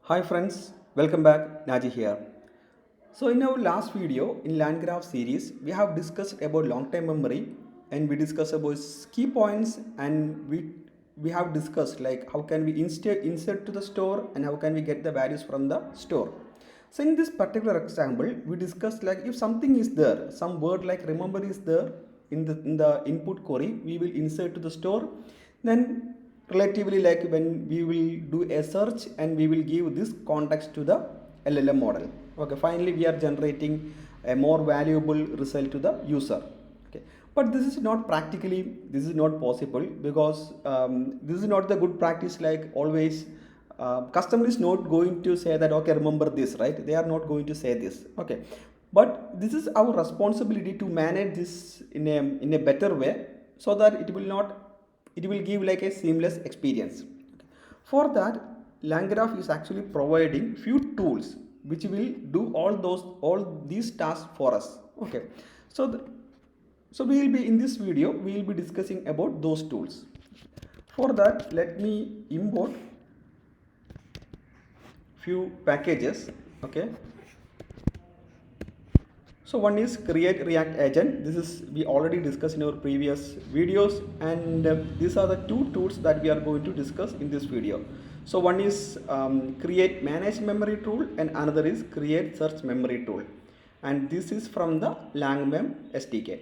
Hi friends, welcome back. Naji here. So in our last video in LangGraph series, we have discussed about long-term memory and we discussed about key points and we have discussed like how can we insert to the store and how can we get the values from the store. So in this particular example, we discussed like if something is there, some word like remember is there in the input query, we will insert to the store. Then relatively like when we will do a search and we will give this context to the LLM model. Okay, finally we are generating a more valuable result to the user. Okay, but this is not practically, this is not possible because this is not the good practice. Like always, customer is not going to say that okay remember this, right? They are not going to say this. Okay, but this is our responsibility to manage this in a better way so that it will give like a seamless experience. For that, LangGraph is actually providing few tools which will do all these tasks for us. Okay, so so we will be in this video we will be discussing about those tools. For that, let me import few packages. Okay, so one is create react agent. This is we already discussed in our previous videos, and these are the two tools that we are going to discuss in this video. So one is create manage memory tool and another is create search memory tool, and this is from the LangMem SDK.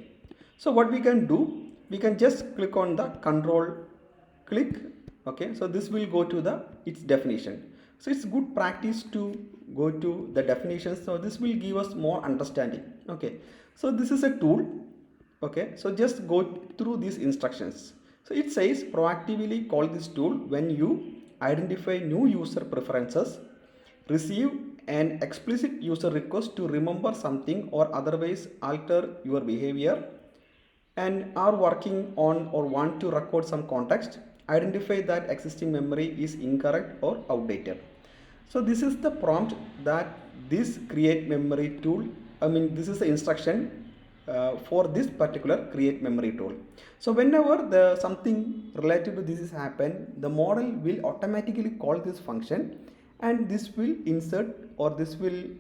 So what we can do, we can just click on the control click. Okay, so this will go to the its definition. So it's good practice to go to the definitions, so this will give us more understanding. Okay, so this is a tool. Okay, so just go through these instructions. So it says proactively call this tool when you identify new user preferences, receive an explicit user request to remember something or otherwise alter your behavior, and are working on or want to record some context, identify that existing memory is incorrect or outdated. So this is the prompt that this create memory tool, this is the instruction for this particular create memory tool. So whenever the something related to this is happen, the model will automatically call this function and this will insert or update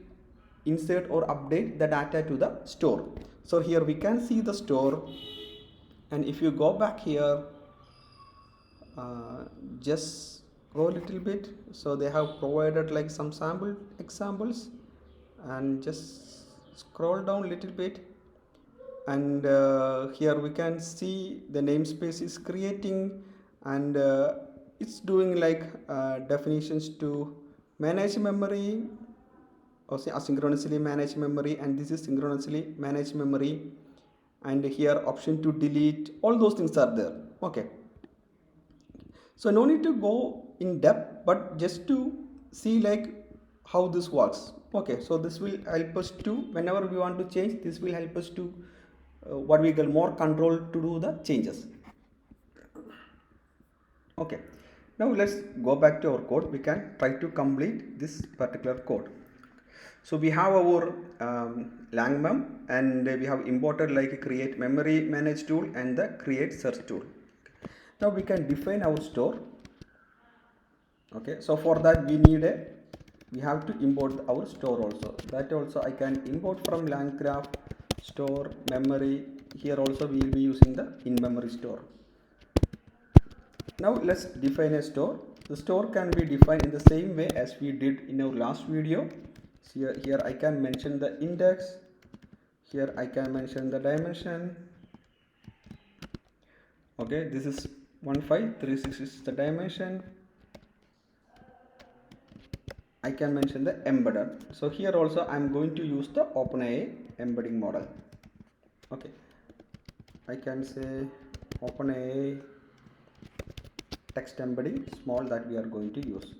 the data to the store. So here we can see the store, and if you go back here, just go a little bit. So they have provided like some sample examples, and just scroll down a little bit, and here we can see the namespace is creating, and it's doing like definitions to manage memory or say asynchronously manage memory, and this is synchronously manage memory, and here option to delete, all those things are there. Okay, so no need to go in depth, but just to see like how this works. Okay, so this will help us to, whenever we want to change, this will help us to what we call more control to do the changes. Okay, now let's go back to our code. We can try to complete this particular code. So we have our LangMem, and we have imported like create memory manage tool and the create search tool. Now we can define our store. Okay, so for that we have to import our store also. That also I can import from LangGraph store memory. Here also we will be using the in-memory store. Now let's define a store. The store can be defined in the same way as we did in our last video. So here I can mention the index. Here I can mention the dimension. Okay, this is 1536 is the dimension. I can mention the embedded. So here also I am going to use the OpenAI embedding model. Okay, I can say OpenAI text embedding small that we are going to use.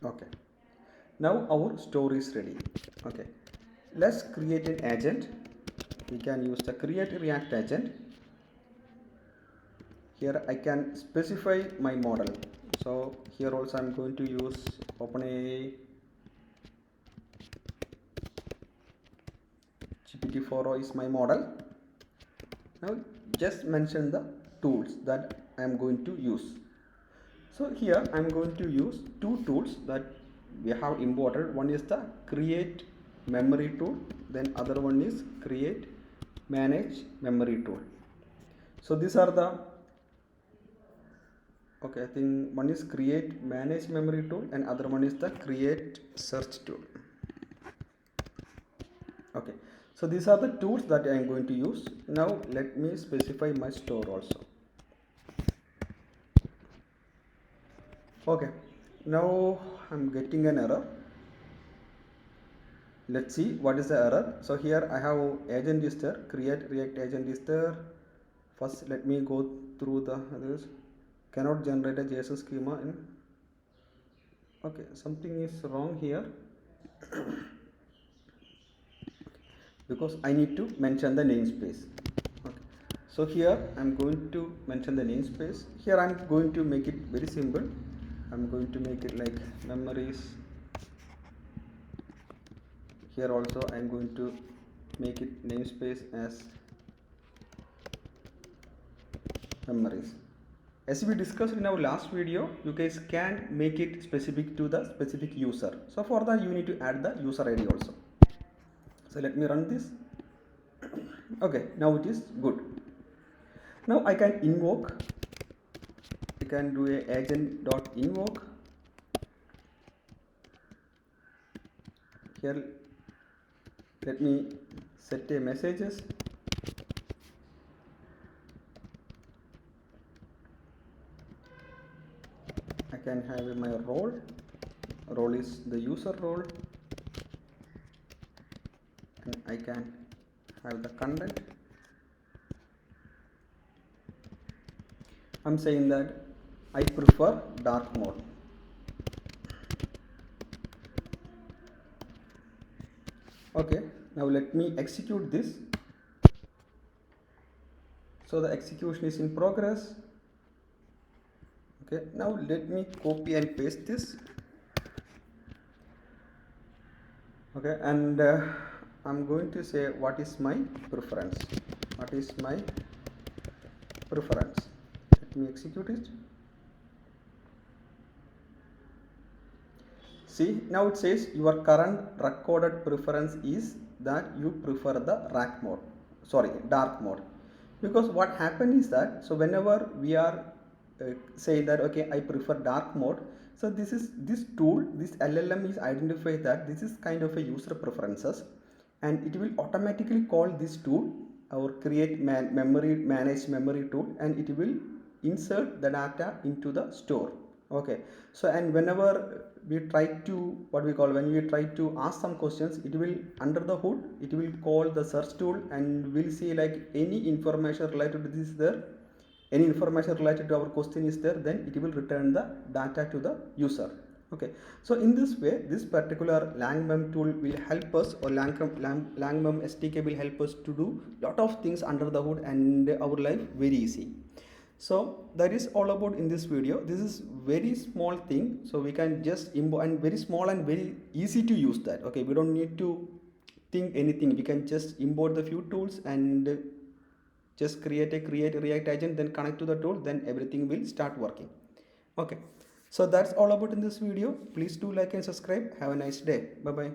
Okay, now our store is ready. Okay, let's create an agent. We can use the create react agent. Here I can specify my model. So here also I'm going to use OpenAI GPT-4o is my model. Now just mention the tools that I am going to use. So here I am going to use two tools that we have imported. One is the create memory tool, then other one is create manage memory tool. So these are the okay, I think one is create manage memory tool and other one is the create search tool. Okay, so these are the tools that I am going to use. Now let me specify my store also. Okay, now I'm getting an error. Let's see what is the error. So here I have agent is there, create react agent is there. First let me go through the others. Cannot generate a JSON schema in. Okay, something is wrong here because I need to mention the namespace. Okay. So here I'm going to mention the namespace. Here I'm going to make it very simple. I'm going to make it like memories. Here also I'm going to make it namespace as memories. As we discussed in our last video, you guys can make it specific to the specific user. So for that you need to add the user ID also. So let me run this. Okay, now it is good. Now I can invoke. I can do a agent.invoke. Here let me set a messages. I can have my role. Role is the user role, and I can have the content. I'm saying that I prefer dark mode. Okay, now let me execute this. So the execution is in progress. Okay, now let me copy and paste this. Okay, and I'm going to say what is my preference. What is my preference? Let me execute it. See, now it says your current recorded preference is that you prefer the dark mode. Because what happened is that, so whenever we are saying that okay, I prefer dark mode, so this tool, this LLM is identify that this is kind of a user preferences, and it will automatically call this tool our create memory manage memory tool, and it will insert the data into the store. Okay, so and whenever we try to when we try to ask some questions, it will under the hood it will call the search tool and we'll see like any information related to this is there, any information related to our question is there, then it will return the data to the user. Okay, so in this way this particular LangMem tool will help us, or LangMem SDK will help us to do lot of things under the hood and our life very easy. So that is all about in this video. This is very small thing, so we can just import, and very small and very easy to use that. Okay, we don't need to think anything, we can just import the few tools and just create a react agent, then connect to the tool, then everything will start working. Okay, so that's all about in this video. Please do like and subscribe. Have a nice day. Bye bye.